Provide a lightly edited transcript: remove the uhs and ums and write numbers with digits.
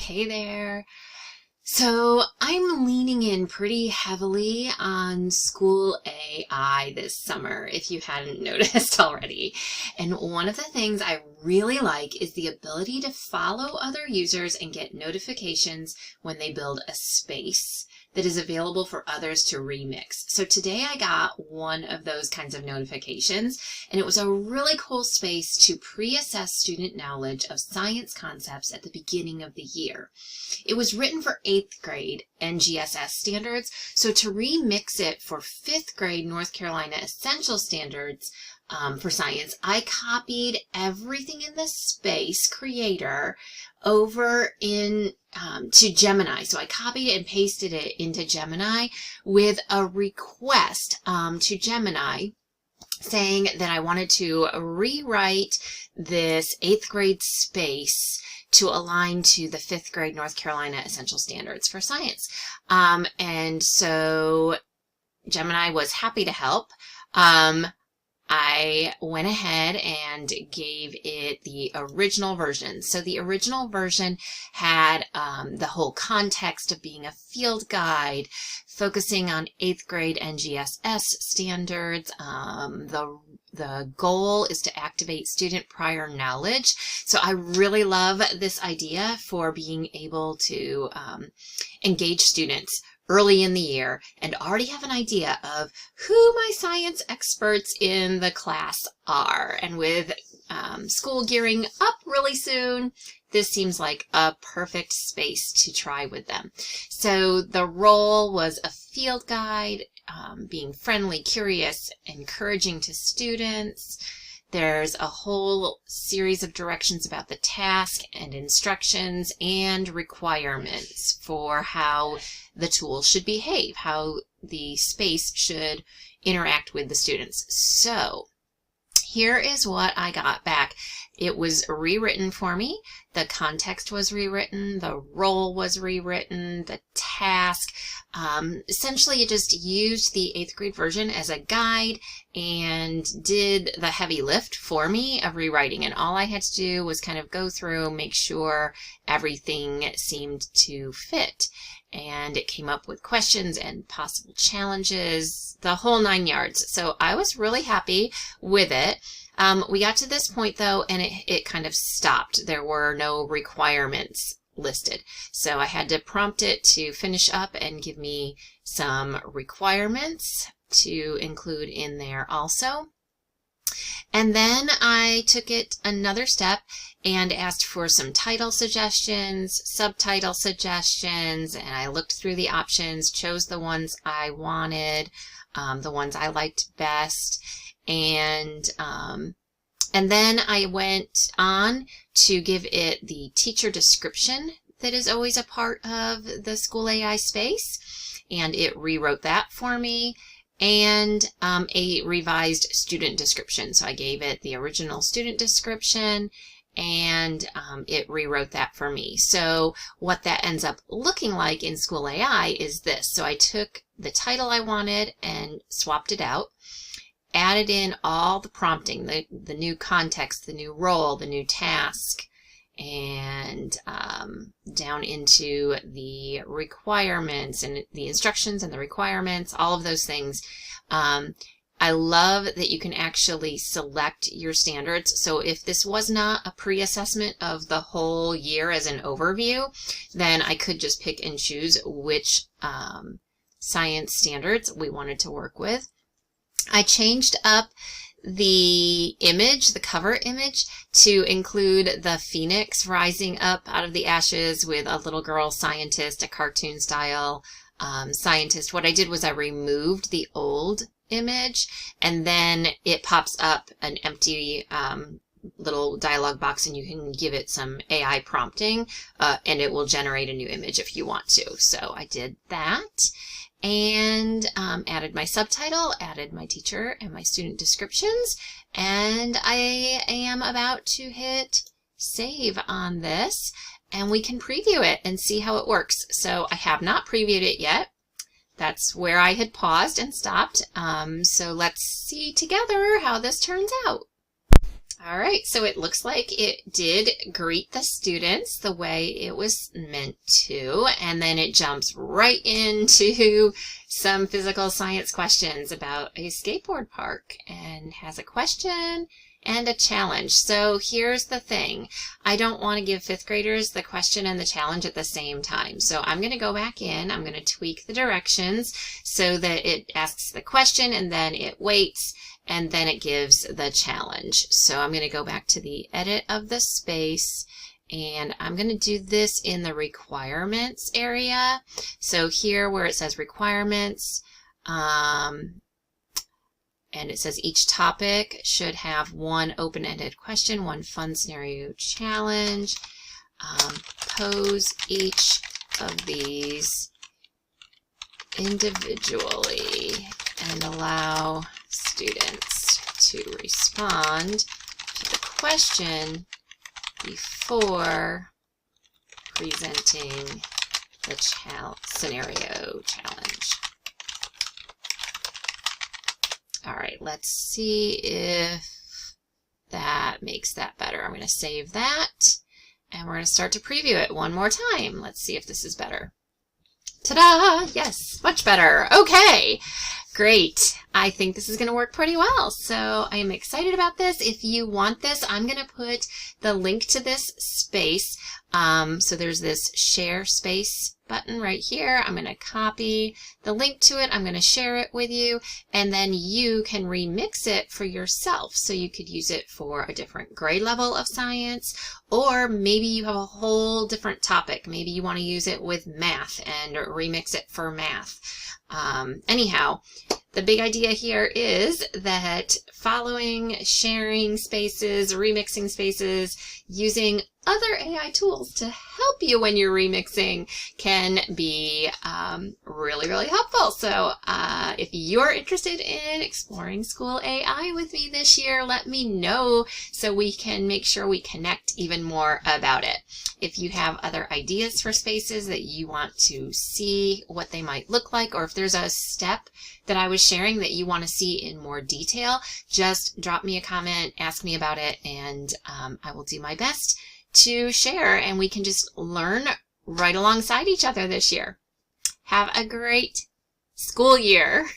Hey there. So I'm leaning in pretty heavily on SchoolAI this summer, if you hadn't noticed already. And one of the things I really like is the ability to follow other users and get notifications when they build a space that is available for others to remix. So today I got one of those kinds of notifications, and it was a really cool space to pre-assess student knowledge of science concepts at the beginning of the year. It was written for 8th grade NGSS standards, so to remix it for 5th grade North Carolina Essential Standards for science, I copied everything in the space creator over in to Gemini. So I copied it and pasted it into Gemini with a request to Gemini saying that I wanted to rewrite this 8th grade space to align to the 5th grade North Carolina Essential Standards for Science. And so Gemini was happy to help. I went ahead and gave it the original version. So the original version had the whole context of being a field guide, focusing on 8th grade NGSS standards. The goal is to activate student prior knowledge. So I really love this idea for being able to engage students early in the year and already have an idea of who my science experts in the class are. And with school gearing up really soon, this seems like a perfect space to try with them. So the role was a field guide, being friendly, curious, encouraging to students. There's a whole series of directions about the task and instructions and requirements for how the tool should behave, how the space should interact with the students. So here is what I got back. It was rewritten for me. The context was rewritten. The role was rewritten. The task. Essentially, it just used the 8th grade version as a guide and did the heavy lift for me of rewriting. And all I had to do was kind of go through, make sure everything seemed to fit. And it came up with questions and possible challenges, the whole 9 yards. So I was really happy with it. We got to this point though, and it kind of stopped. There were no requirements listed. So I had to prompt it to finish up and give me some requirements to include in there also. And then I took it another step and asked for some title suggestions, subtitle suggestions, and I looked through the options, chose the ones I wanted, the ones I liked best, and then I went on to give it the teacher description that is always a part of the SchoolAI space, and it rewrote that for me, and a revised student description. So I gave it the original student description, and it rewrote that for me. So what that ends up looking like in SchoolAI is this. So I took the title I wanted and swapped it out, added in all the prompting, the new context, the new role, the new task, and down into the requirements and the instructions and the requirements, all of those things. I love that you can actually select your standards. So if this was not a pre-assessment of the whole year as an overview, then I could just pick and choose which science standards we wanted to work with. I changed up the image, the cover image, to include the phoenix rising up out of the ashes with a little girl scientist, a cartoon style scientist. What I did was I removed the old image, and then it pops up an empty little dialog box, and you can give it some AI prompting, and it will generate a new image if you want to. So I did that, and added my subtitle, added my teacher and my student descriptions, and I am about to hit save on this, and we can preview it and see how it works. So I have not previewed it yet. That's where I had paused and stopped. So let's see together how this turns out. All right, so it looks like it did greet the students the way it was meant to, and then it jumps right into some physical science questions about a skateboard park and has a question and a challenge. So here's the thing. I don't want to give fifth graders the question and the challenge at the same time. So I'm going to go back in. I'm going to tweak the directions so that it asks the question and then it waits and then it gives the challenge. So I'm going to go back to the edit of the space and I'm going to do this in the requirements area. So here where it says requirements, and it says each topic should have one open-ended question, one fun scenario challenge. Pose each of these individually and allow students to respond to the question before presenting the scenario challenge. All right, let's see if that makes that better. I'm going to save that and we're going to start to preview it one more time. Let's see if this is better. Ta-da! Yes, much better. Okay, great. I think this is going to work pretty well. So I am excited about this. If you want this, I'm going to put the link to this space. So there's this share space button right here. I'm going to copy the link to it. I'm going to share it with you, and then you can remix it for yourself. So you could use it for a different grade level of science, or maybe you have a whole different topic. Maybe you want to use it with math and remix it for math. Anyhow, the big idea here is that following, sharing spaces, remixing spaces, using other AI tools to help you when you're remixing can be really, really helpful. So if you're interested in exploring SchoolAI with me this year, let me know so we can make sure we connect even more about it. If you have other ideas for spaces that you want to see what they might look like, or if there's a step that I was sharing that you want to see in more detail, just drop me a comment, ask me about it, and I will do my best to share, and we can just learn right alongside each other this year. Have a great school year.